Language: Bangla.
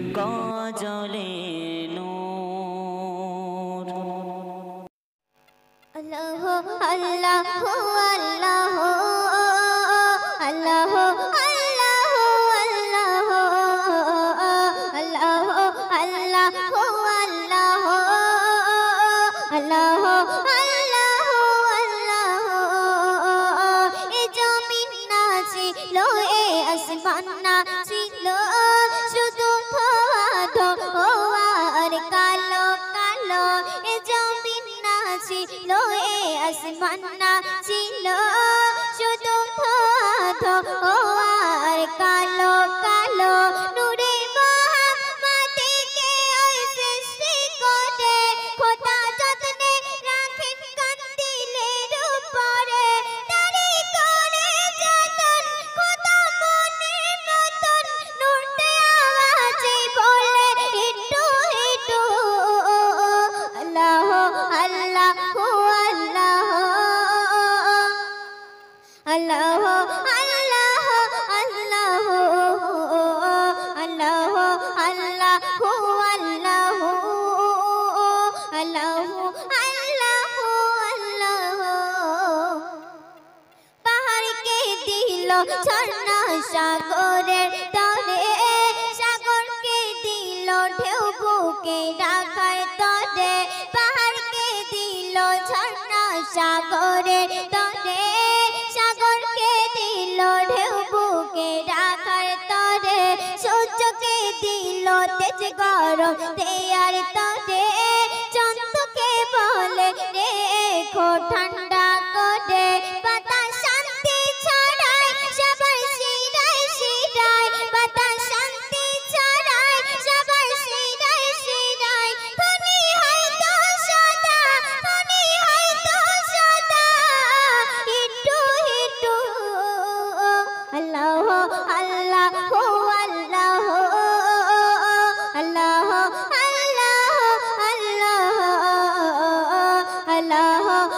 গজলে নূর আল্লাহ আল্লাহ আল্লাহ আল্লাহ আসমানা ছিল শুধু আর কালো কালো নূরের মোহাম্মদকে ওই সৃষ্টি করে খোদা যত্নে রাখেন কান্দিলের উপরে তারি করে যতন খোদা মনের মতন নূরতে আওয়াজে বলে একটু একটু আল্লাহ আল্লাহ আল্লাহ আল্লাহ আল্লাহ আল্লাহ আল্লাহ আল্লাহ আল্লাহ আল্লাহ আল্লাহ পাহাড়কে দিল ঝর্ণা সাগরের তরে সাগরকে দিল ঢেউ বুকে রাখার তরে পাহাড়কে দিল ঝর্ণা সাগরের তরে সাগরকে দিল ঢেউ বুকে রাখার তরে সূর্যকে দিল তেজ গরম দেয়ার তরে চন্দ্রকে বলে রেখো ঠান্ডা করে বাতাস শান্তি ছড়ায় সবার শিরায় শিরায় বাতাস শান্তি ছড়ায় সবার শিরায় শিরায় ধনী হয়তো সদা ধনী হয়তো সদা একটু একটু আল্লাহ আল্লাহ আল্লাহ আল্লাহ আল্লাহ আল্লাহ আল্লাহ